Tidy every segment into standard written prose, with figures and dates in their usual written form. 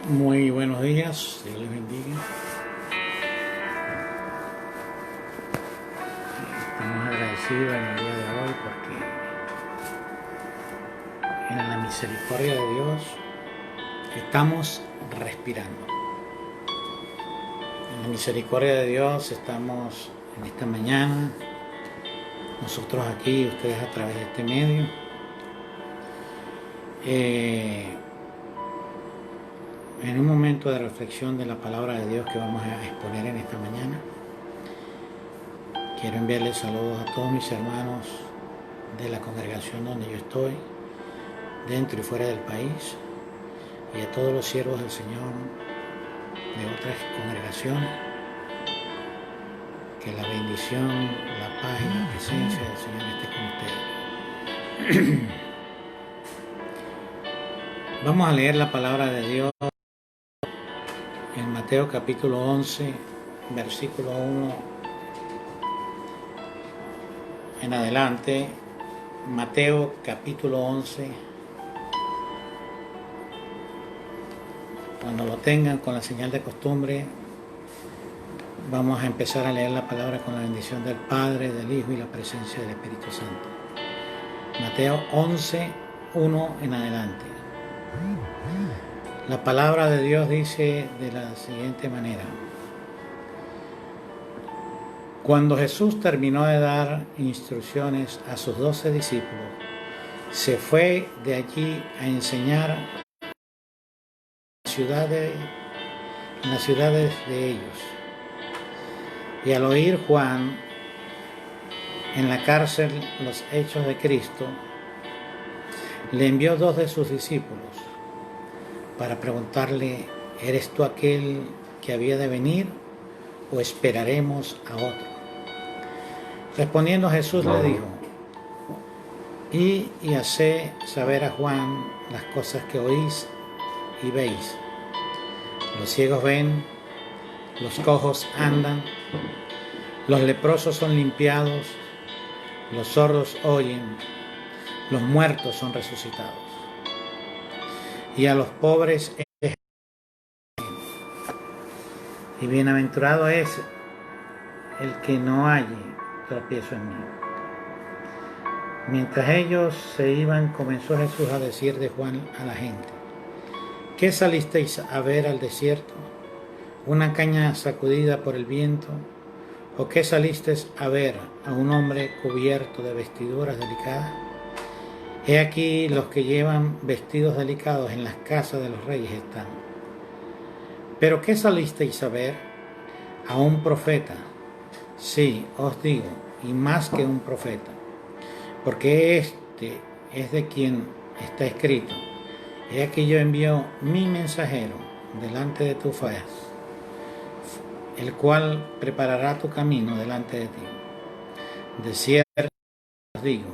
Muy buenos días, Dios les bendiga. Estamos agradecidos en el día de hoy porque en la misericordia de Dios estamos respirando. En la misericordia de Dios estamos en esta mañana, nosotros aquí, ustedes a través de este medio. En un momento de reflexión de la palabra de Dios que vamos a exponer en esta mañana, quiero enviarles saludos a todos mis hermanos de la congregación donde yo estoy, dentro y fuera del país, y a todos los siervos del Señor de otras congregaciones. Que la bendición, la paz y la presencia del Señor esté con ustedes. Vamos a leer la palabra de Dios en Mateo capítulo 11, versículo 1 en adelante. Mateo capítulo 11. Cuando lo tengan con la señal de costumbre, vamos a empezar a leer la palabra con la bendición del Padre, del Hijo y la presencia del Espíritu Santo. Mateo 11, 1 en adelante. La palabra de Dios dice de la siguiente manera: Cuando Jesús terminó de dar instrucciones a sus 12 discípulos, se fue de allí a enseñar en las ciudades de ellos. Y al oír Juan en la cárcel los hechos de Cristo, le envió 2 de sus discípulos para preguntarle: ¿eres tú aquel que había de venir o esperaremos a otro? Respondiendo Jesús le dijo: y haced saber a Juan las cosas que oís y veis. Los ciegos ven, los cojos andan, los leprosos son limpiados, los sordos oyen, los muertos son resucitados, y a los pobres y bienaventurado es el que no halle tropiezo en mí. Mientras ellos se iban, comenzó Jesús a decir de Juan a la gente: ¿qué salisteis a ver al desierto? ¿Una caña sacudida por el viento? ¿O qué salisteis a ver a un hombre cubierto de vestiduras delicadas? He aquí los que llevan vestidos delicados en las casas de los reyes están. ¿Pero qué salisteis a ver? A un profeta. Sí, os digo, y más que un profeta, porque este es de quien está escrito: he aquí yo envío mi mensajero delante de tu faz, el cual preparará tu camino delante de ti. De cierto os digo,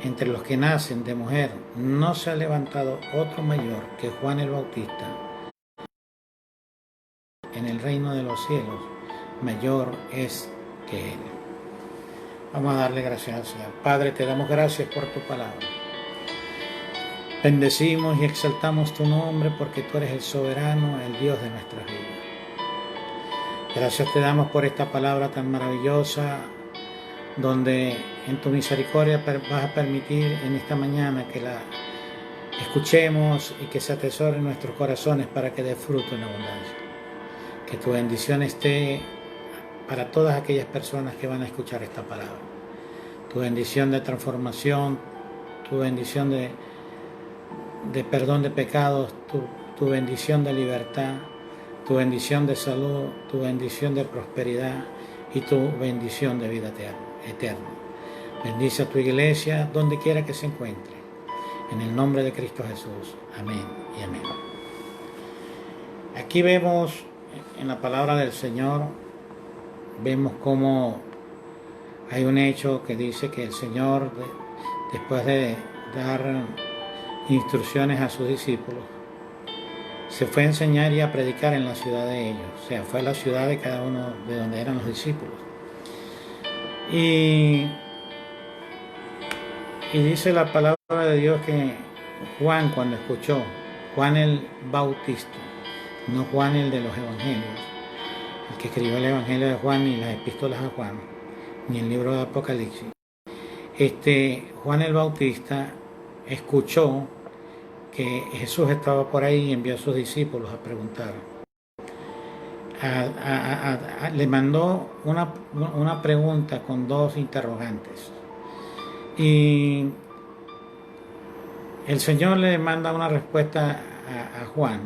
entre los que nacen de mujer no se ha levantado otro mayor que Juan el Bautista. En el reino de los cielos mayor es que él. Vamos a darle gracias al Señor. Padre, te damos gracias por tu palabra. Bendecimos y exaltamos tu nombre porque tú eres el soberano, el Dios de nuestras vidas. Gracias te damos por esta palabra tan maravillosa, donde en tu misericordia vas a permitir en esta mañana que la escuchemos y que se atesore en nuestros corazones para que dé fruto en abundancia. Que tu bendición esté para todas aquellas personas que van a escuchar esta palabra. Tu bendición de transformación, tu bendición de perdón de pecados, tu bendición de libertad, tu bendición de salud, tu bendición de prosperidad y tu bendición de vida eterna. Bendice a tu iglesia donde quiera que se encuentre. En el nombre de Cristo Jesús. Amén y amén. Aquí vemos en la palabra del Señor, vemos cómo hay un hecho que dice que el Señor, después de dar instrucciones a sus discípulos, se fue a enseñar y a predicar en la ciudad de ellos. O sea, fue a la ciudad de cada uno de donde eran los discípulos. Y dice la palabra de Dios que Juan, cuando escuchó, Juan el Bautista, no Juan el de los evangelios, el que escribió el evangelio de Juan y las epístolas a Juan, ni el libro de Apocalipsis. Juan el Bautista escuchó que Jesús estaba por ahí y envió a sus discípulos a preguntar. Le mandó una pregunta con dos interrogantes. Y el Señor le manda una respuesta a Juan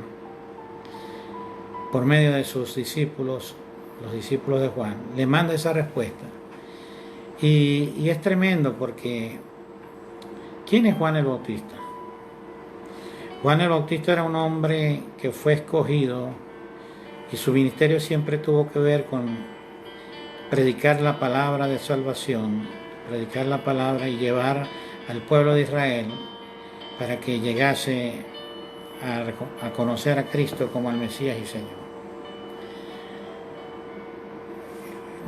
por medio de sus discípulos, los discípulos de Juan. Le manda esa respuesta. Y es tremendo porque ¿quién es Juan el Bautista? Juan el Bautista era un hombre que fue escogido y su ministerio siempre tuvo que ver con predicar la palabra de salvación, predicar la palabra y llevar al pueblo de Israel para que llegase a conocer a Cristo como el Mesías y Señor.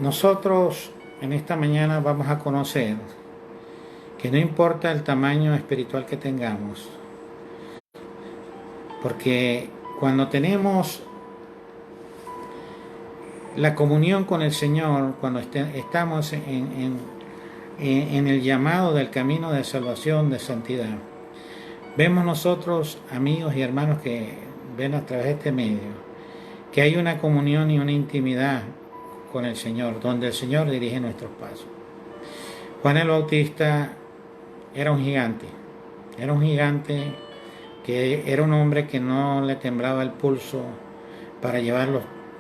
Nosotros en esta mañana vamos a conocer que no importa el tamaño espiritual que tengamos, porque cuando tenemos la comunión con el Señor, cuando estamos en el llamado del camino de salvación, de santidad, vemos nosotros, amigos y hermanos que ven a través de este medio, que hay una comunión y una intimidad con el Señor, donde el Señor dirige nuestros pasos. Juan el Bautista era un gigante que era un hombre que no le temblaba el pulso para llevar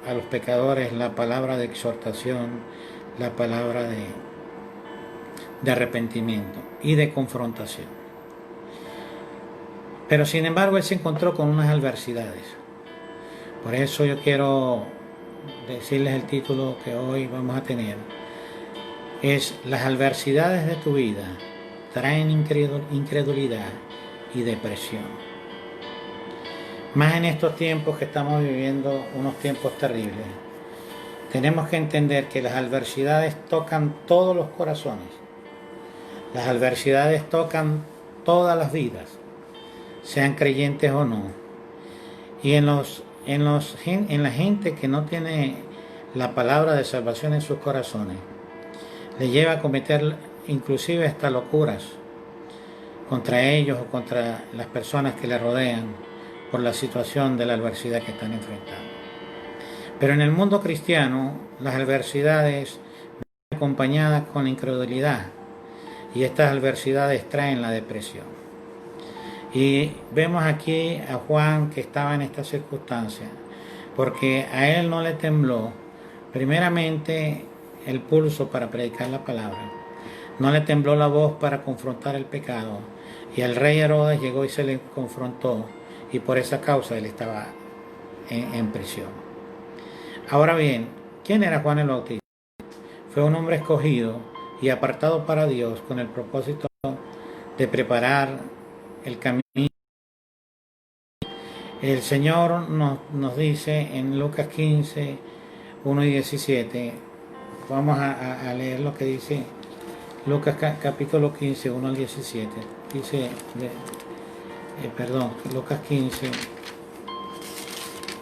a los pecadores la palabra de exhortación, la palabra de arrepentimiento y de confrontación. Pero sin embargo él se encontró con unas adversidades. Por eso yo quiero decirles el título que hoy vamos a tener. Es: las adversidades de tu vida traen incredulidad y depresión. Más en estos tiempos que estamos viviendo, unos tiempos terribles. Tenemos que entender que las adversidades tocan todos los corazones. Las adversidades tocan todas las vidas, sean creyentes o no. Y en la gente que no tiene la palabra de salvación en sus corazones, le lleva a cometer inclusive hasta locuras contra ellos o contra las personas que le rodean por la situación de la adversidad que están enfrentando. Pero en el mundo cristiano, las adversidades vienen acompañadas con incredulidad, y estas adversidades traen la depresión. Y vemos aquí a Juan que estaba en esta circunstancia, porque a él no le tembló primeramente el pulso para predicar la palabra, no le tembló la voz para confrontar el pecado, y el rey Herodes llegó y se le confrontó, y por esa causa él estaba en prisión. Ahora bien, ¿quién era Juan el Bautista? Fue un hombre escogido y apartado para Dios con el propósito de preparar el camino. El Señor nos dice en Lucas 15, 1 y 17, vamos a leer lo que dice Lucas capítulo 15, 1 al 17. Dice, Lucas 15,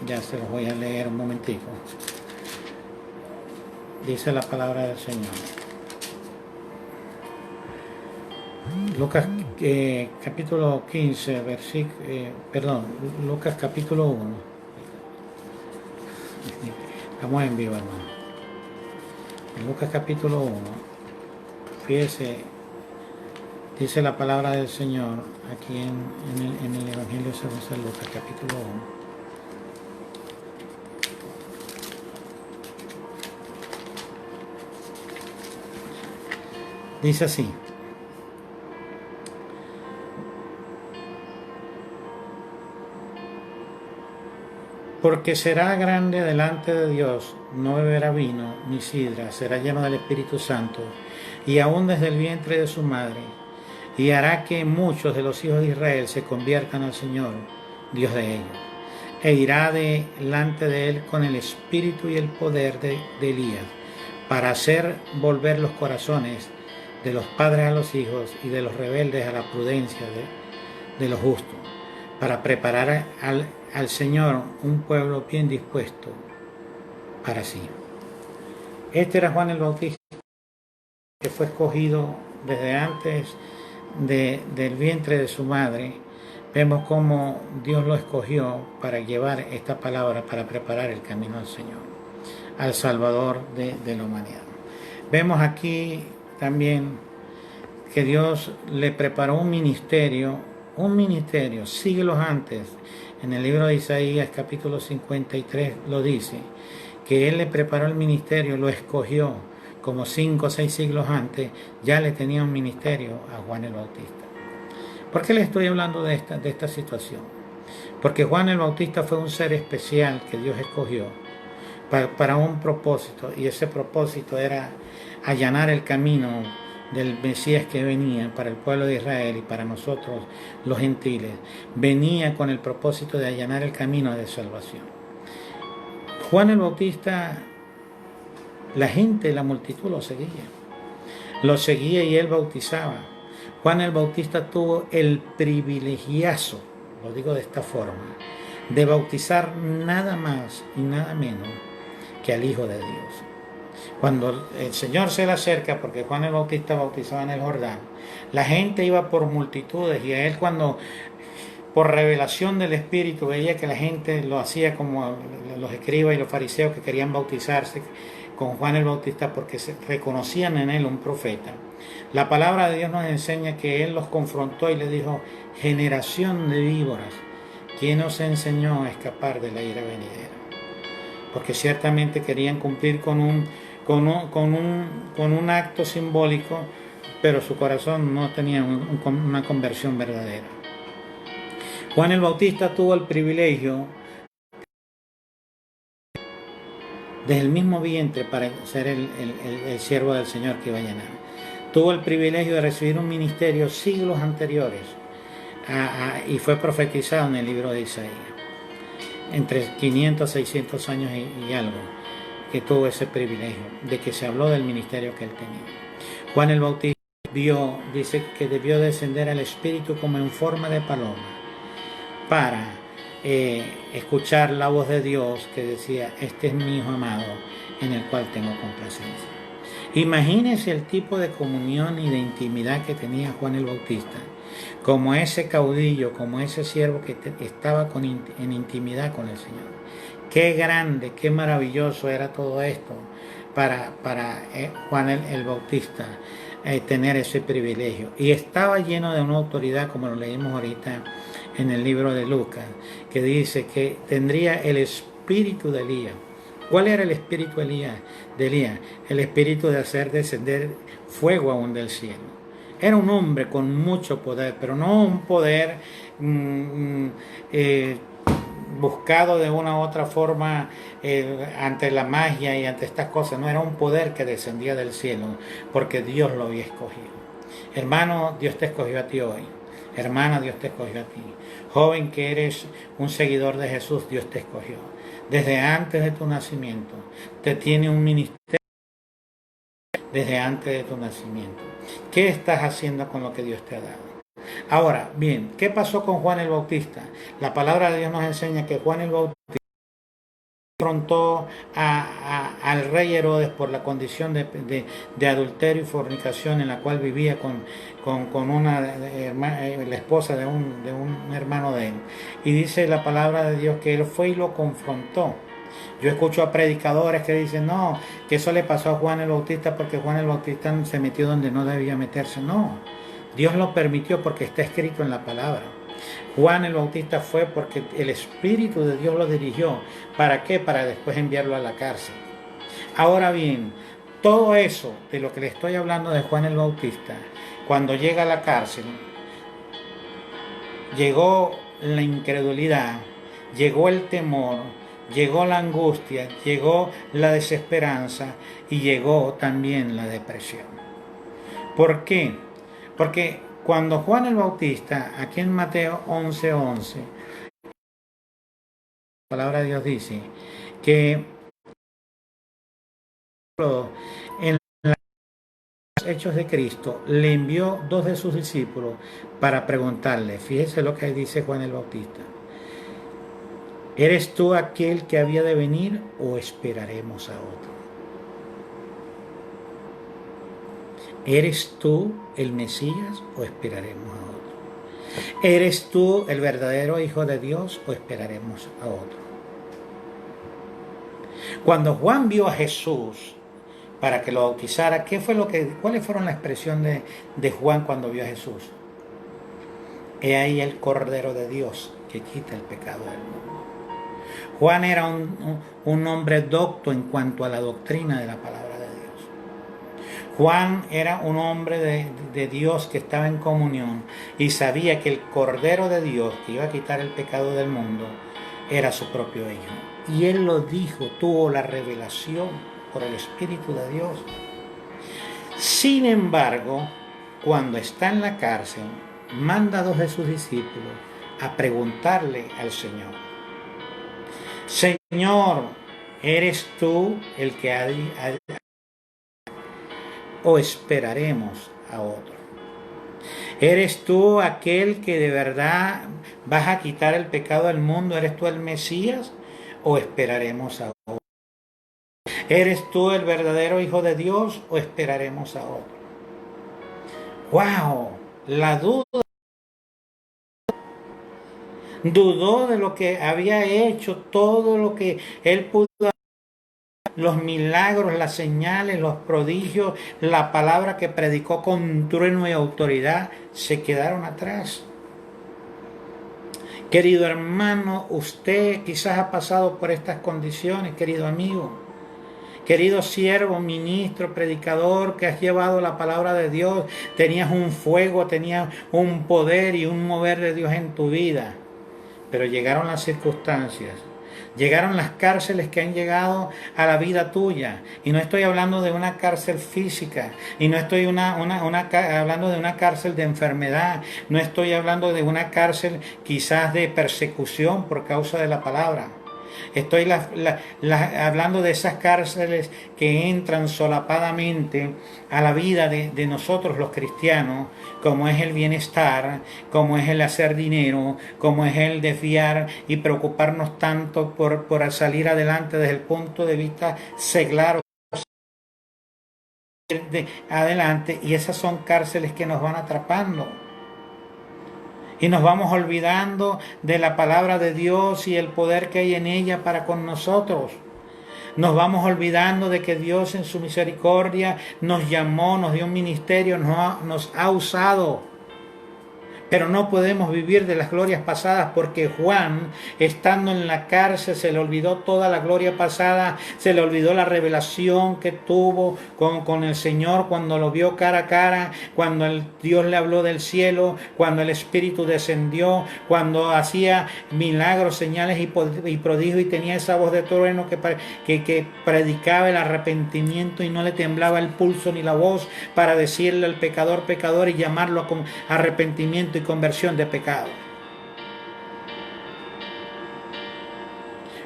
ya se los voy a leer un momentico. Dice la palabra del Señor. Lucas capítulo 15, Lucas capítulo 1. Estamos en vivo, hermano. En Lucas capítulo 1, fíjese, dice la palabra del Señor aquí en el Evangelio según San Lucas capítulo 1. Dice así: porque será grande delante de Dios, no beberá vino ni sidra, será lleno del Espíritu Santo, y aún desde el vientre de su madre, y hará que muchos de los hijos de Israel se conviertan al Señor, Dios de ellos, e irá delante de él con el espíritu y el poder de Elías, para hacer volver los corazones de los padres a los hijos y de los rebeldes a la prudencia de los justos, para preparar al Señor un pueblo bien dispuesto para sí. Este era Juan el Bautista, que fue escogido desde antes del vientre de su madre. Vemos cómo Dios lo escogió para llevar esta palabra, para preparar el camino al Señor, al Salvador de la humanidad. Vemos aquí también que Dios le preparó un ministerio siglos antes. En el libro de Isaías capítulo 53 lo dice, que Él le preparó el ministerio, lo escogió como 5 o 6 siglos antes, ya le tenía un ministerio a Juan el Bautista. ¿Por qué le estoy hablando de esta situación? Porque Juan el Bautista fue un ser especial que Dios escogió para un propósito, y ese propósito era allanar el camino del Mesías que venía para el pueblo de Israel y para nosotros los gentiles. Venía con el propósito de allanar el camino de salvación. Juan el Bautista, la gente, la multitud lo seguía y él bautizaba. Juan el Bautista tuvo el privilegiazo, lo digo de esta forma, de bautizar nada más y nada menos que al Hijo de Dios. Cuando el Señor se le acerca, porque Juan el Bautista bautizaba en el Jordán, la gente iba por multitudes, y a él, cuando por revelación del Espíritu veía que la gente lo hacía como los escribas y los fariseos que querían bautizarse con Juan el Bautista porque se reconocían en él un profeta, la palabra de Dios nos enseña que él los confrontó y le dijo: generación de víboras, ¿quién os enseñó a escapar de la ira venidera? Porque ciertamente querían cumplir con un acto simbólico, pero su corazón no tenía una conversión verdadera. Juan el Bautista tuvo el privilegio desde el mismo vientre para ser el siervo del Señor que iba a llenar. Tuvo el privilegio de recibir un ministerio siglos anteriores y fue profetizado en el libro de Isaías, entre 500 600 años y algo, que tuvo ese privilegio de que se habló del ministerio que él tenía. Juan el Bautista dice que debió descender al Espíritu como en forma de paloma para escuchar la voz de Dios que decía: este es mi Hijo amado en el cual tengo complacencia. Imagínense el tipo de comunión y de intimidad que tenía Juan el Bautista, como ese caudillo, como ese siervo que estaba en intimidad con el Señor. Qué grande, qué maravilloso era todo esto para Juan el Bautista, tener ese privilegio. Y estaba lleno de una autoridad, como lo leímos ahorita en el libro de Lucas, que dice que tendría el espíritu de Elías. ¿Cuál era el espíritu de Elías? El espíritu de hacer descender fuego aún del cielo. Era un hombre con mucho poder, pero no un poder buscado de una u otra forma ante la magia y ante estas cosas. No era un poder que descendía del cielo, porque Dios lo había escogido. Hermano, Dios te escogió a ti hoy. Hermana, Dios te escogió a ti. Joven que eres un seguidor de Jesús, Dios te escogió. Desde antes de tu nacimiento, te tiene un ministerio desde antes de tu nacimiento. ¿Qué estás haciendo con lo que Dios te ha dado? Ahora, bien, ¿qué pasó con Juan el Bautista? La palabra de Dios nos enseña que Juan el Bautista confrontó al rey Herodes por la condición de adulterio y fornicación en la cual vivía con la esposa de un hermano de él. Y dice la palabra de Dios que él fue y lo confrontó. Yo escucho a predicadores que dicen: no, que eso le pasó a Juan el Bautista porque Juan el Bautista se metió donde no debía meterse. No, Dios lo permitió porque está escrito en la palabra. Juan el Bautista fue porque el Espíritu de Dios lo dirigió. ¿Para qué? Para después enviarlo a la cárcel. Ahora bien, todo eso de lo que le estoy hablando de Juan el Bautista, cuando llega a la cárcel, llegó la incredulidad, llegó el temor, llegó la angustia, llegó la desesperanza y llegó también la depresión. ¿Por qué? Porque cuando Juan el Bautista, aquí en Mateo 11:11, la palabra de Dios dice que en Hechos de Cristo, le envió 2 de sus discípulos para preguntarle, fíjese lo que dice Juan el Bautista, ¿eres tú aquel que había de venir o esperaremos a otro? ¿Eres tú el Mesías o esperaremos a otro? ¿Eres tú el verdadero Hijo de Dios o esperaremos a otro? Cuando Juan vio a Jesús para que lo bautizara, ¿cuáles fueron la expresión de Juan cuando vio a Jesús? He ahí el Cordero de Dios que quita el pecado del mundo. Juan era un hombre docto en cuanto a la doctrina de la palabra de Dios. Juan era un hombre de Dios que estaba en comunión y sabía que el Cordero de Dios que iba a quitar el pecado del mundo era su propio Hijo. Y él lo dijo, tuvo la revelación por el Espíritu de Dios. Sin embargo, cuando está en la cárcel, manda a 2 de sus discípulos a preguntarle al Señor, Señor, ¿eres tú el que o esperaremos a otro? ¿Eres tú aquel que de verdad vas a quitar el pecado del mundo? ¿Eres tú el Mesías o esperaremos a otro? ¿Eres tú el verdadero Hijo de Dios o esperaremos a otro? ¡Wow! La duda. Dudó de lo que había hecho, todo lo que él pudo hacer, los milagros, las señales, los prodigios, la palabra que predicó con trueno y autoridad, se quedaron atrás. Querido hermano, usted quizás ha pasado por estas condiciones, querido amigo. Querido siervo, ministro, predicador, que has llevado la palabra de Dios, tenías un fuego, tenías un poder y un mover de Dios en tu vida. Pero llegaron las circunstancias, llegaron las cárceles que han llegado a la vida tuya. Y no estoy hablando de una cárcel física, y no estoy hablando de una cárcel de enfermedad, no estoy hablando de una cárcel quizás de persecución por causa de la palabra. Estoy hablando de esas cárceles que entran solapadamente a la vida de nosotros los cristianos, como es el bienestar, como es el hacer dinero, como es el desviar y preocuparnos tanto por salir adelante desde el punto de vista seglar adelante, y esas son cárceles que nos van atrapando. Y nos vamos olvidando de la palabra de Dios y el poder que hay en ella para con nosotros. Nos vamos olvidando de que Dios en su misericordia nos llamó, nos dio un ministerio, nos ha usado. Pero no podemos vivir de las glorias pasadas, porque Juan, estando en la cárcel, se le olvidó toda la gloria pasada, se le olvidó la revelación que tuvo con el Señor cuando lo vio cara a cara, cuando Dios le habló del cielo, cuando el Espíritu descendió, cuando hacía milagros, señales y prodigios, y tenía esa voz de trueno que predicaba el arrepentimiento y no le temblaba el pulso ni la voz para decirle al pecador, pecador, y llamarlo con arrepentimiento y conversión de pecado.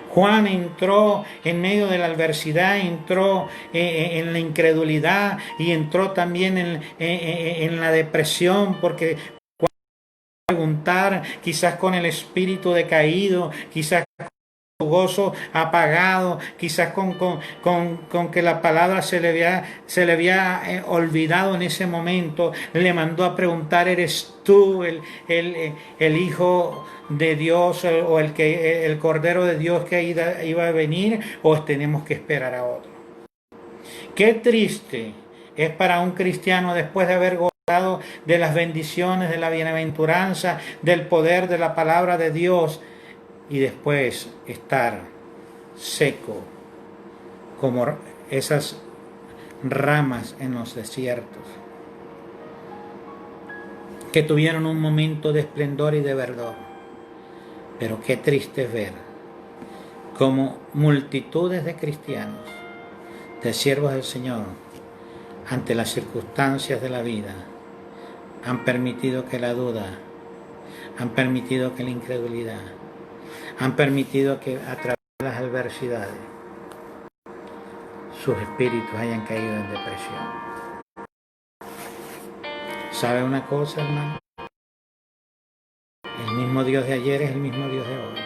Juan entró en medio de la adversidad, entró en la incredulidad y entró también en la depresión, porque cuando preguntar, quizás con el espíritu decaído, quizás su gozo apagado, quizás con que la palabra se le había olvidado en ese momento, le mandó a preguntar, ¿eres tú el Hijo de Dios o el Cordero de Dios que iba a venir, o tenemos que esperar a otro? Qué triste es para un cristiano, después de haber gozado de las bendiciones, de la bienaventuranza, del poder de la palabra de Dios, y después estar seco como esas ramas en los desiertos, que tuvieron un momento de esplendor y de verdor. Pero qué triste es ver como multitudes de cristianos, de siervos del Señor, ante las circunstancias de la vida, han permitido que la duda, han permitido que la incredulidad, han permitido que a través de las adversidades sus espíritus hayan caído en depresión. ¿Sabe una cosa, hermano? El mismo Dios de ayer es el mismo Dios de hoy.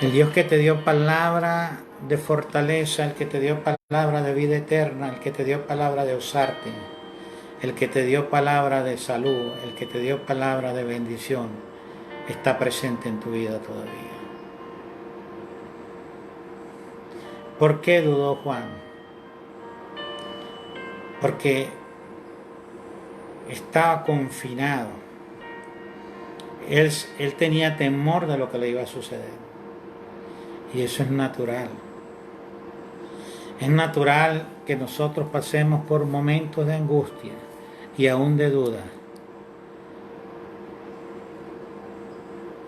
El Dios que te dio palabra de fortaleza, el que te dio palabra de vida eterna, el que te dio palabra de usarte, el que te dio palabra de salud, el que te dio palabra de bendición, está presente en tu vida todavía. ¿Por qué dudó Juan? Porque estaba confinado. Él tenía temor de lo que le iba a suceder. Y eso es natural. Es natural que nosotros pasemos por momentos de angustia y aún de duda.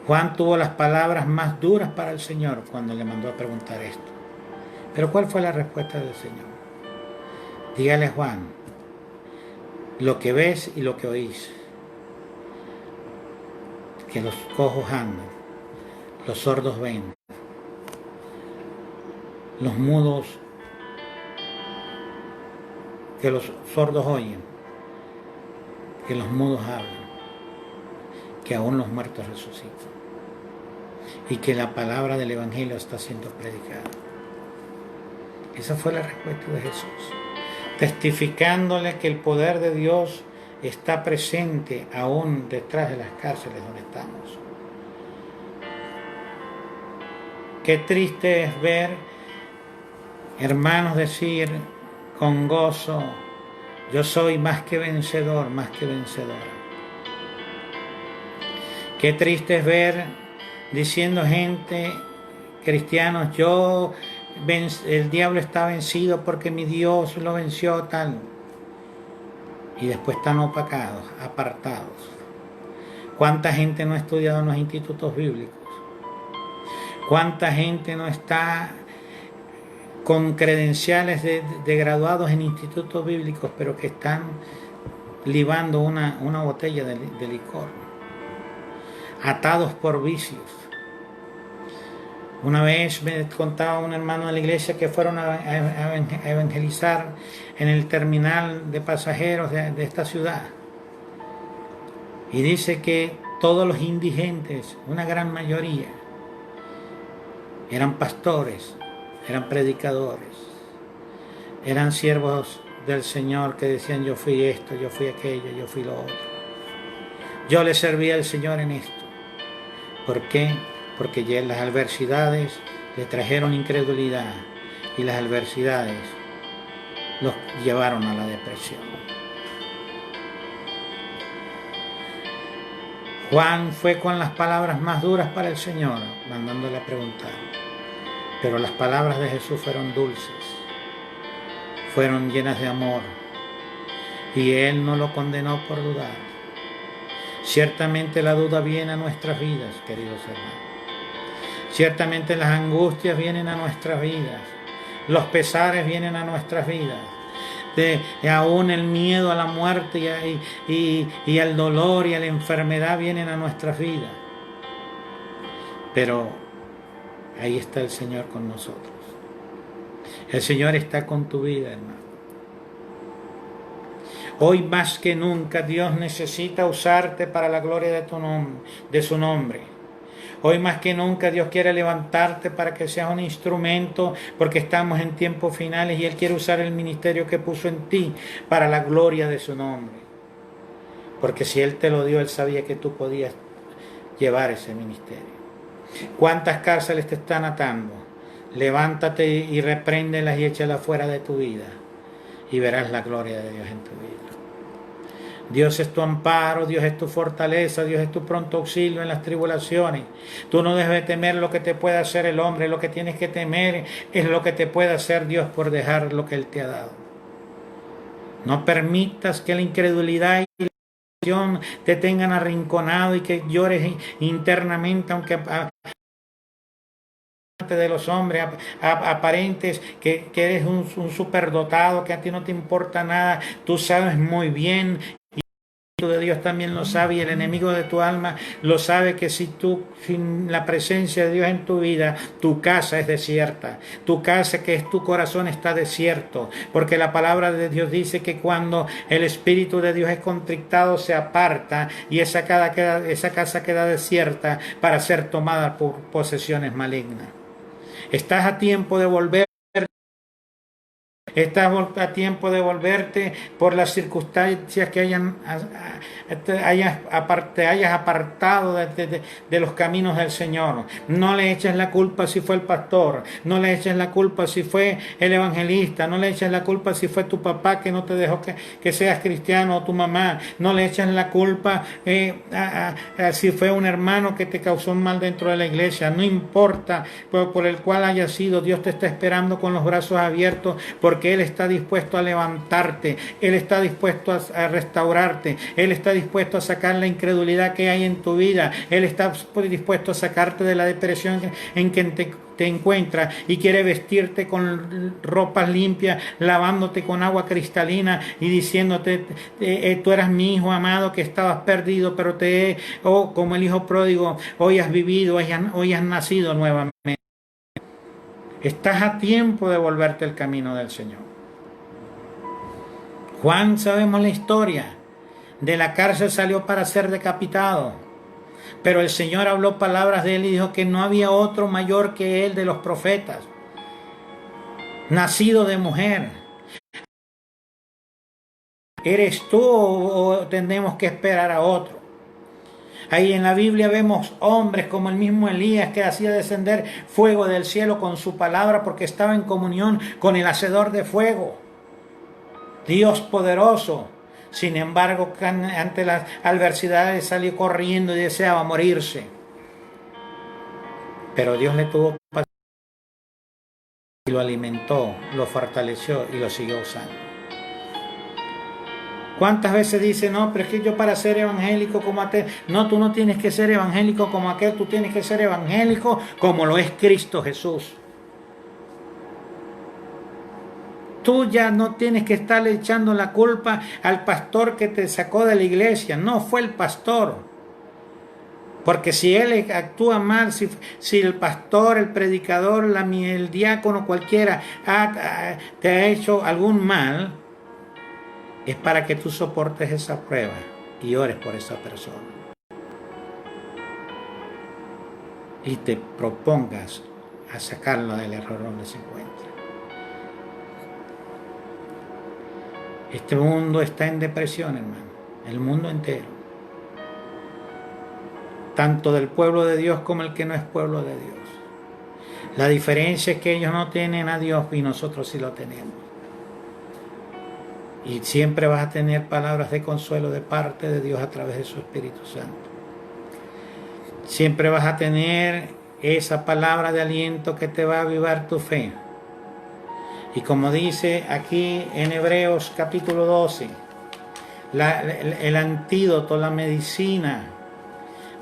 Juan tuvo las palabras más duras para el Señor cuando le mandó a preguntar esto. Pero ¿cuál fue la respuesta del Señor? Dígale, Juan, lo que ves y lo que oís, que los cojos andan, los sordos ven, los mudos, que los sordos oyen, que los mudos hablan, que aún los muertos resucitan y que la palabra del Evangelio está siendo predicada. Esa fue la respuesta de Jesús, testificándole que el poder de Dios está presente aún detrás de las cárceles donde estamos. Qué triste es ver hermanos decir con gozo, yo soy más que vencedor, más que vencedora. Qué triste es ver diciendo gente, cristianos, el diablo está vencido porque mi Dios lo venció tal. Y después están opacados, apartados. ¿Cuánta gente no ha estudiado en los institutos bíblicos? ¿Cuánta gente no está con credenciales de graduados en institutos bíblicos, pero que están libando una botella de licor? Atados por vicios. Una vez me contaba un hermano de la iglesia que fueron a evangelizar en el terminal de pasajeros de esta ciudad. Y dice que todos los indigentes, una gran mayoría, eran pastores, eran predicadores, eran siervos del Señor que decían yo fui esto, yo fui aquello, yo fui lo otro. Yo le serví al Señor en esto. ¿Por qué? Porque ya las adversidades le trajeron incredulidad y las adversidades los llevaron a la depresión. Juan fue con las palabras más duras para el Señor, mandándole a preguntar. Pero las palabras de Jesús fueron dulces, fueron llenas de amor, y Él no lo condenó por dudar. Ciertamente la duda viene a nuestras vidas, queridos hermanos. Ciertamente las angustias vienen a nuestras vidas, los pesares vienen a nuestras vidas, aún el miedo a la muerte y al dolor y a la enfermedad vienen a nuestras vidas. Pero ahí está el Señor con nosotros. El Señor está con tu vida, hermano. Hoy más que nunca Dios necesita usarte para la gloria de su nombre. Hoy más que nunca Dios quiere levantarte para que seas un instrumento, porque estamos en tiempos finales y Él quiere usar el ministerio que puso en ti para la gloria de su nombre. Porque si Él te lo dio, Él sabía que tú podías llevar ese ministerio. ¿Cuántas cárceles te están atando? Levántate y repréndelas y échalas fuera de tu vida y verás la gloria de Dios en tu vida. Dios es tu amparo, Dios es tu fortaleza, Dios es tu pronto auxilio en las tribulaciones. Tú no debes temer lo que te pueda hacer el hombre, lo que tienes que temer es lo que te puede hacer Dios por dejar lo que Él te ha dado. No permitas que la incredulidad y la depresión te tengan arrinconado y que llores internamente, aunque de los hombres aparentes que eres un superdotado, que a ti no te importa nada. Tú sabes muy bien de Dios también lo sabe, y el enemigo de tu alma lo sabe, que si tú, sin la presencia de Dios en tu vida, tu casa es desierta, tu casa, que es tu corazón, está desierto, porque la palabra de Dios dice que cuando el Espíritu de Dios es contrictado, se aparta, y esa casa queda desierta para ser tomada por posesiones malignas. Estás a tiempo de volver. Estás a tiempo de volverte por las circunstancias que te hayas apartado de los caminos del Señor. No le eches la culpa si fue el pastor, no le eches la culpa si fue el evangelista, no le eches la culpa si fue tu papá que no te dejó que seas cristiano, o tu mamá, no le eches la culpa si fue un hermano que te causó un mal dentro de la iglesia. No importa por el cual haya sido, Dios te está esperando con los brazos abiertos, porque Él está dispuesto a levantarte, Él está dispuesto a restaurarte, Él está dispuesto a sacar la incredulidad que hay en tu vida, Él está dispuesto a sacarte de la depresión en que te encuentras, y quiere vestirte con ropas limpias, lavándote con agua cristalina y diciéndote: tú eras mi hijo amado que estabas perdido, pero como el hijo pródigo, hoy has vivido, hoy has nacido nuevamente. Estás a tiempo de volverte al camino del Señor. Juan, sabemos la historia. De la cárcel salió para ser decapitado, pero el Señor habló palabras de él y dijo que no había otro mayor que él de los profetas, nacido de mujer. ¿Eres tú o tenemos que esperar a otro? Ahí en la Biblia vemos hombres como el mismo Elías, que hacía descender fuego del cielo con su palabra, porque estaba en comunión con el hacedor de fuego, Dios poderoso. Sin embargo, ante las adversidades salió corriendo y deseaba morirse. Pero Dios le tuvo paciencia y lo alimentó, lo fortaleció y lo siguió usando. ¿Cuántas veces dice: no, pero es que yo, para ser evangélico como aquel? No, tú no tienes que ser evangélico como aquel, tú tienes que ser evangélico como lo es Cristo Jesús. Tú ya no tienes que estarle echando la culpa al pastor que te sacó de la iglesia. No fue el pastor. Porque si él actúa mal, si el pastor, el predicador, el diácono, cualquiera te ha hecho algún mal, es para que tú soportes esa prueba y ores por esa persona. Y te propongas a sacarlo del error donde se encuentra. Este mundo está en depresión, hermano. El mundo entero. Tanto del pueblo de Dios como el que no es pueblo de Dios. La diferencia es que ellos no tienen a Dios y nosotros sí lo tenemos. Y siempre vas a tener palabras de consuelo de parte de Dios a través de su Espíritu Santo. Siempre vas a tener esa palabra de aliento que te va a avivar tu fe. Y como dice aquí en Hebreos capítulo 12, el antídoto, la medicina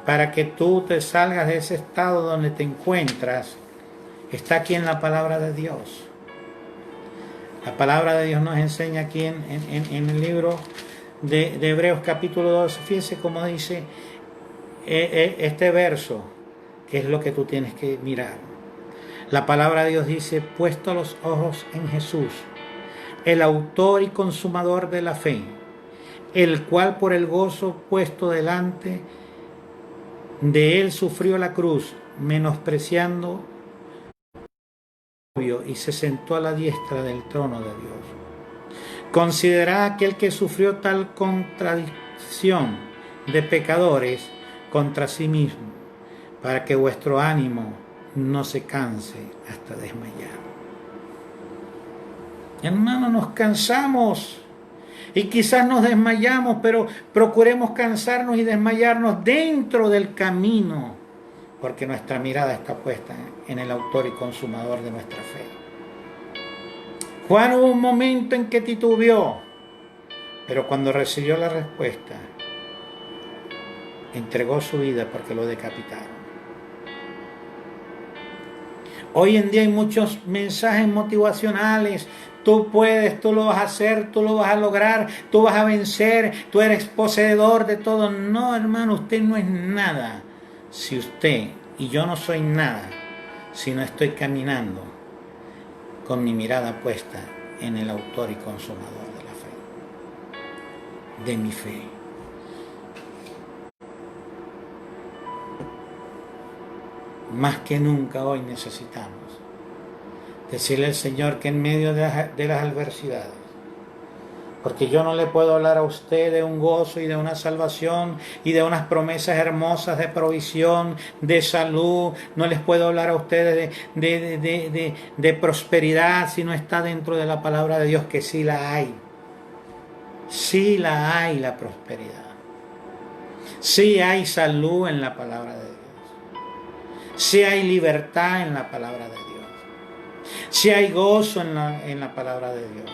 para que tú te salgas de ese estado donde te encuentras, está aquí en la palabra de Dios. La palabra de Dios nos enseña aquí en el libro de Hebreos capítulo 12. Fíjense cómo dice este verso, que es lo que tú tienes que mirar. La palabra de Dios dice: puesto los ojos en Jesús, el autor y consumador de la fe, el cual por el gozo puesto delante de él sufrió la cruz, menospreciando y se sentó a la diestra del trono de Dios. Considerad aquel que sufrió tal contradicción de pecadores contra sí mismo, para que vuestro ánimo no se canse hasta desmayar. Hermano, nos cansamos y quizás nos desmayamos, pero procuremos cansarnos y desmayarnos dentro del camino, porque nuestra mirada está puesta en el autor y consumador de nuestra fe. Juan hubo un momento en que titubeó, pero cuando recibió la respuesta, entregó su vida porque lo decapitaron. Hoy en día hay muchos mensajes motivacionales. Tú puedes, tú lo vas a hacer, tú lo vas a lograr, tú vas a vencer, tú eres poseedor de todo. No, hermano, usted no es nada. Si usted y yo no soy nada, si no estoy caminando con mi mirada puesta en el autor y consumador de la fe, de mi fe. Más que nunca hoy necesitamos decirle al Señor que en medio de las adversidades, porque yo no le puedo hablar a usted de un gozo y de una salvación y de unas promesas hermosas de provisión, de salud, no les puedo hablar a ustedes de prosperidad si no está dentro de la palabra de Dios, que sí la hay. Sí la hay, la prosperidad. Sí hay salud en la palabra de Dios. Sí hay libertad en la palabra de Dios. Sí hay gozo en la palabra de Dios.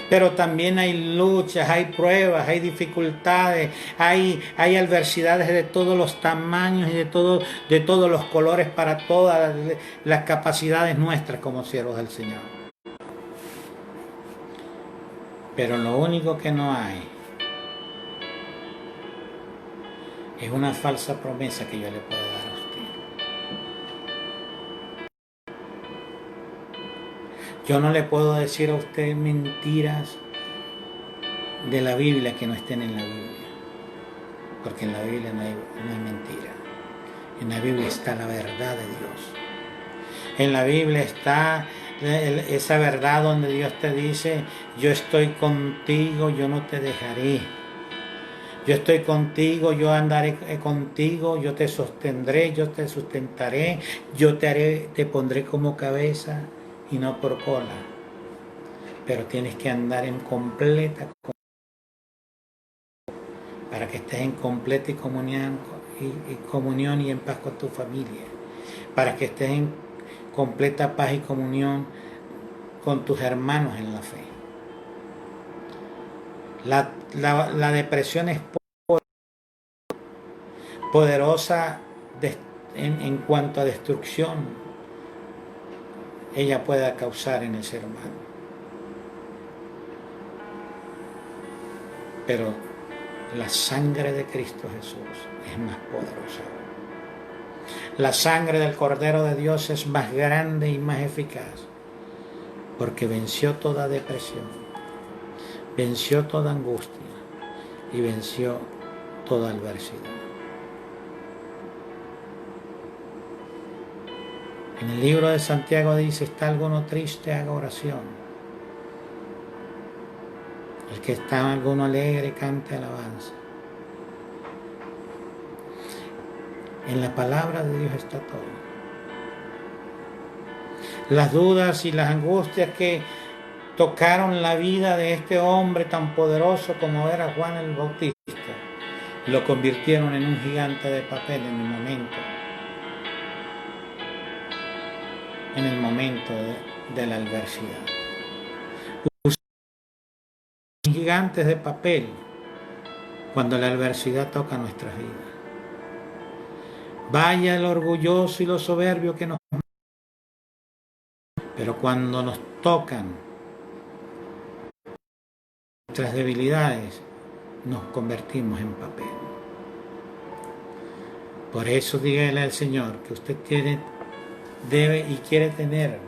Pero también hay luchas, hay pruebas, hay dificultades, hay adversidades de todos los tamaños y de todos los colores para todas las capacidades nuestras como siervos del Señor. Pero lo único que no hay es una falsa promesa que yo le puedo dar a usted. Yo no le puedo decir a usted mentiras de la Biblia que no estén en la Biblia, porque en la Biblia no hay mentira. En la Biblia está la verdad de Dios. En la Biblia está esa verdad donde Dios te dice: yo estoy contigo, yo no te dejaré. Yo estoy contigo, yo andaré contigo, yo te sostendré, yo te sustentaré, yo te pondré como cabeza y no por cola. Pero tienes que andar en completa para que estés en completa comunión y en paz con tu familia, para que estés en completa paz y comunión con tus hermanos en la fe. La depresión es poderosa en cuanto a destrucción ella pueda causar en el ser humano. Pero la sangre de Cristo Jesús es más poderosa. La sangre del Cordero de Dios es más grande y más eficaz, porque venció toda depresión, venció toda angustia y venció toda adversidad. En el libro de Santiago dice: está alguno triste, haga oración. El que está alguno alegre, cante alabanza. En la palabra de Dios está todo. Las dudas y las angustias que tocaron la vida de este hombre tan poderoso como era Juan el Bautista, lo convirtieron en un gigante de papel en el momento de la adversidad. Gigantes de papel cuando la adversidad toca nuestras vidas. Vaya el orgulloso y lo soberbio que nos... Pero cuando nos tocan nuestras debilidades, nos convertimos en papel. Por eso dígale al Señor que usted debe y quiere tener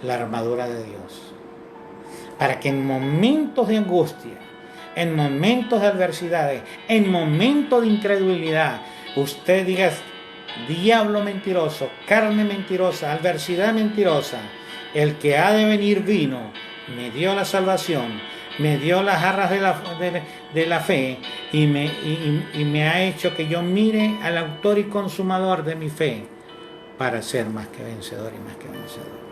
la armadura de Dios, para que en momentos de angustia, en momentos de adversidades, en momentos de incredulidad, usted diga: diablo mentiroso, carne mentirosa, adversidad mentirosa, el que ha de venir vino, me dio la salvación, me dio las arras de la fe y me ha hecho que yo mire al autor y consumador de mi fe para ser más que vencedor y más que vencedor.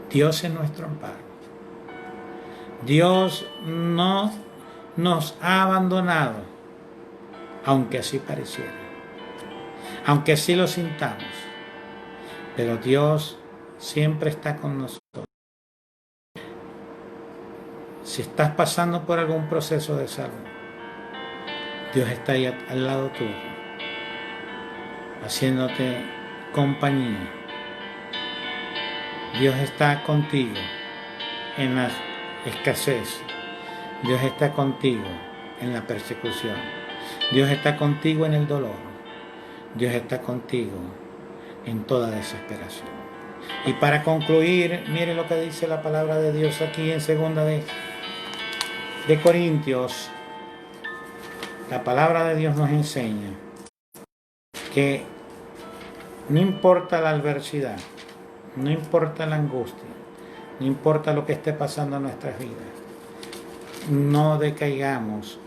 Dios es nuestro amparo. Dios no nos ha abandonado, aunque así pareciera, aunque así lo sintamos, pero Dios siempre está con nosotros. Si estás pasando por algún proceso de salud, Dios está ahí al lado tuyo, haciéndote compañía, Dios está contigo en la escasez. Dios está contigo en la persecución. Dios está contigo en el dolor. Dios está contigo en toda desesperación. Y para concluir, mire lo que dice la palabra de Dios aquí en 2 de Corintios. La palabra de Dios nos enseña que no importa la adversidad, no importa la angustia, no importa lo que esté pasando en nuestras vidas, no decaigamos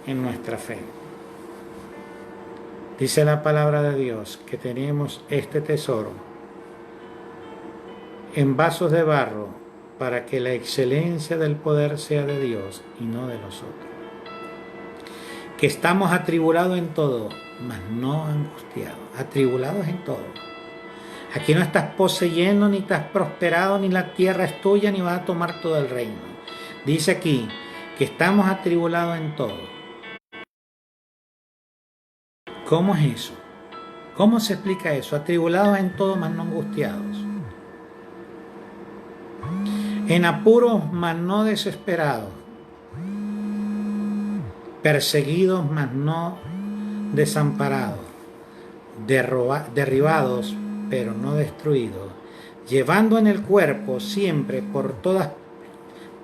en nuestra fe. Dice la palabra de Dios que tenemos este tesoro en vasos de barro para que la excelencia del poder sea de Dios y no de nosotros. Que estamos atribulados en todo, mas no angustiados, atribulados en todo. Aquí no estás poseyendo, ni estás prosperado, ni la tierra es tuya, ni vas a tomar todo el reino. Dice aquí que estamos atribulados en todo. ¿Cómo es eso? ¿Cómo se explica eso? Atribulados en todo, mas no angustiados. En apuros, mas no desesperados. Perseguidos, mas no desamparados. Derribados, pero no destruidos. Llevando en el cuerpo siempre por todas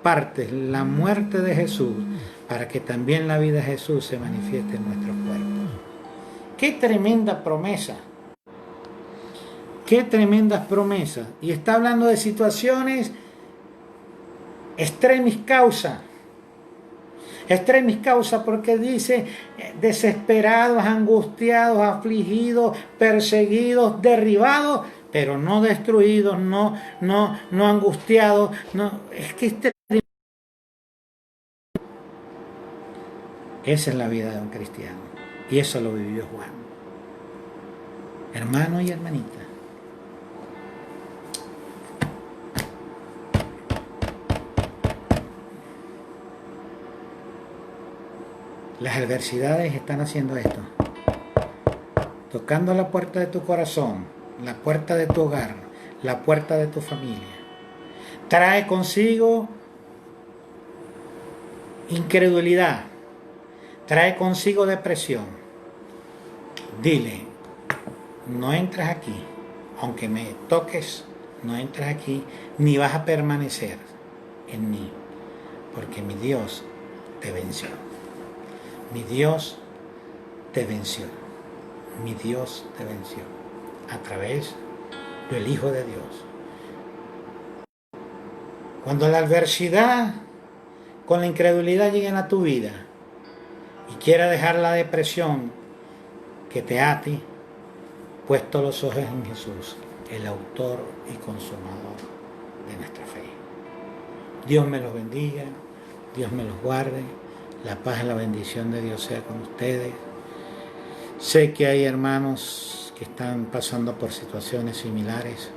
partes la muerte de Jesús, para que también la vida de Jesús se manifieste en nuestros cuerpos. ¡Qué tremenda promesa! ¡Qué tremendas promesas! Y está hablando de situaciones extremis causa. Extremis causa porque dice desesperados, angustiados, afligidos, perseguidos, derribados, pero no destruidos, no angustiados. No, es que esa es la vida de un cristiano. Y eso lo vivió Juan. Hermano y hermanita. Las adversidades están haciendo esto. Tocando la puerta de tu corazón, la puerta de tu hogar, la puerta de tu familia. Trae consigo incredulidad. Trae consigo depresión. Dile, no entras aquí, aunque me toques, no entras aquí, ni vas a permanecer en mí, porque mi Dios te venció. Mi Dios te venció. Mi Dios te venció a través del Hijo de Dios. Cuando la adversidad con la incredulidad lleguen a tu vida y quiera dejar la depresión que te ate, puesto los ojos en Jesús, el autor y consumador de nuestra fe. Dios me los bendiga, Dios me los guarde. La paz y la bendición de Dios sea con ustedes. Sé que hay hermanos que están pasando por situaciones similares,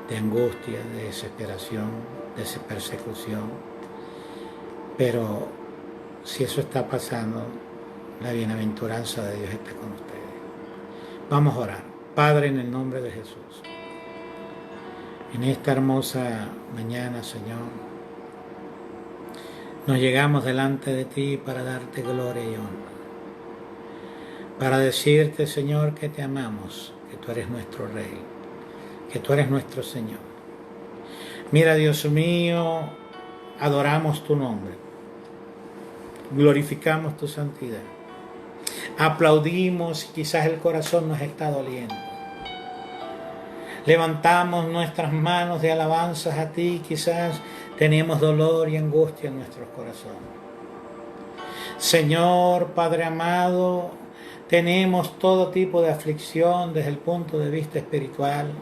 de angustia, de desesperación, de persecución. Pero si eso está pasando, la bienaventuranza de Dios está con ustedes. Vamos a orar. Padre, en el nombre de Jesús, en esta hermosa mañana, Señor, nos llegamos delante de ti para darte gloria y honra, para decirte, Señor, que te amamos, que tú eres nuestro Rey, que tú eres nuestro Señor. Mira, Dios mío, adoramos tu nombre, glorificamos tu santidad, aplaudimos, quizás el corazón nos está doliendo. Levantamos nuestras manos de alabanzas a ti, quizás tenemos dolor y angustia en nuestros corazones. Señor, Padre amado, tenemos todo tipo de aflicción desde el punto de vista espiritual.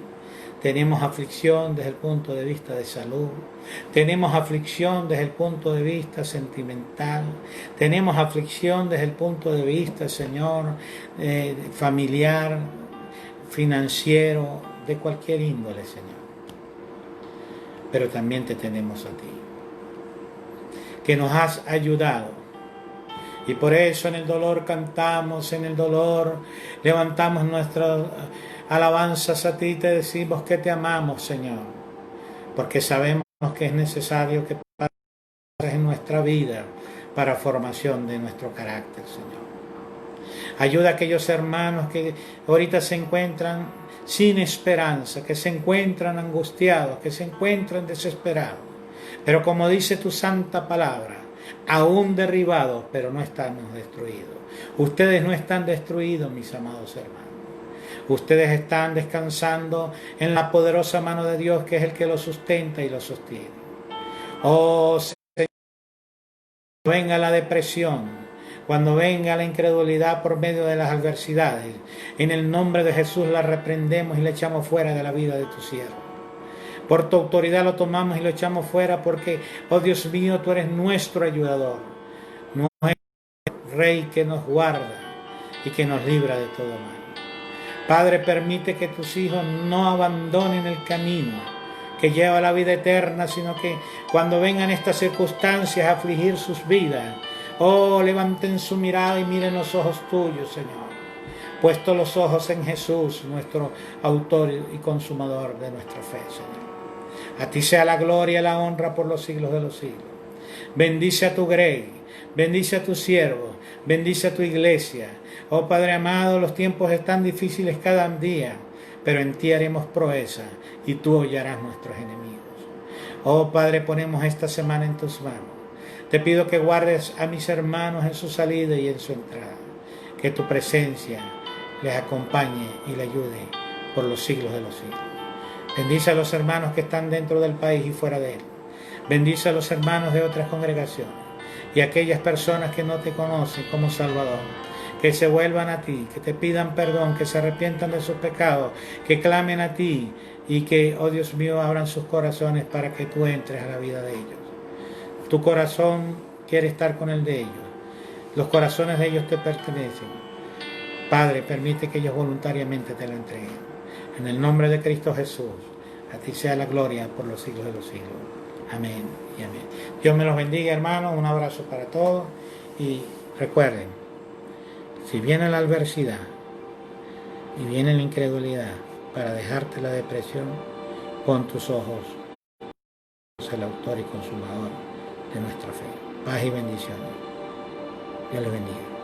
Tenemos aflicción desde el punto de vista de salud. Tenemos aflicción desde el punto de vista sentimental. Tenemos aflicción desde el punto de vista, Señor, familiar, financiero, de cualquier índole, Señor. Pero también te tenemos a ti, que nos has ayudado, Y por eso en el dolor cantamos, en el dolor levantamos nuestras alabanzas a ti y te decimos que te amamos, Señor, porque sabemos que es necesario que pases en nuestra vida para formación de nuestro carácter, Señor. Ayuda a aquellos hermanos que ahorita se encuentran sin esperanza, que se encuentran angustiados, que se encuentran desesperados. Pero como dice tu santa palabra, aún derribados, pero no estamos destruidos. Ustedes no están destruidos, mis amados hermanos. Ustedes están descansando en la poderosa mano de Dios, que es el que los sustenta y los sostiene. Oh Señor, cuando venga la depresión, cuando venga la incredulidad por medio de las adversidades, en el nombre de Jesús la reprendemos y la echamos fuera de la vida de tu siervo. Por tu autoridad lo tomamos y lo echamos fuera porque, oh Dios mío, tú eres nuestro ayudador, nuestro Rey que nos guarda y que nos libra de todo mal. Padre, permite que tus hijos no abandonen el camino que lleva a la vida eterna, sino que cuando vengan estas circunstancias a afligir sus vidas, oh, levanten su mirada y miren los ojos tuyos, Señor. Puesto los ojos en Jesús, nuestro autor y consumador de nuestra fe, Señor. A ti sea la gloria y la honra por los siglos de los siglos. Bendice a tu grey, bendice a tu siervo, bendice a tu iglesia. Oh Padre amado, los tiempos están difíciles cada día, pero en ti haremos proeza y tú hollarás nuestros enemigos. Oh Padre, ponemos esta semana en tus manos. Te pido que guardes a mis hermanos en su salida y en su entrada. Que tu presencia les acompañe y les ayude por los siglos de los siglos. Bendice a los hermanos que están dentro del país y fuera de él. Bendice a los hermanos de otras congregaciones y a aquellas personas que no te conocen como Salvador. Que se vuelvan a ti, que te pidan perdón, que se arrepientan de sus pecados, que clamen a ti y que, oh Dios mío, abran sus corazones para que tú entres a la vida de ellos. Tu corazón quiere estar con el de ellos. Los corazones de ellos te pertenecen. Padre, permite que ellos voluntariamente te lo entreguen. En el nombre de Cristo Jesús, a ti sea la gloria por los siglos de los siglos. Amén y amén. Dios me los bendiga, hermanos. Un abrazo para todos. Y recuerden, si viene la adversidad y viene la incredulidad para dejarte la depresión, pon tus ojos en el autor y consumador de nuestra fe. Paz y bendiciones. Dios les bendiga.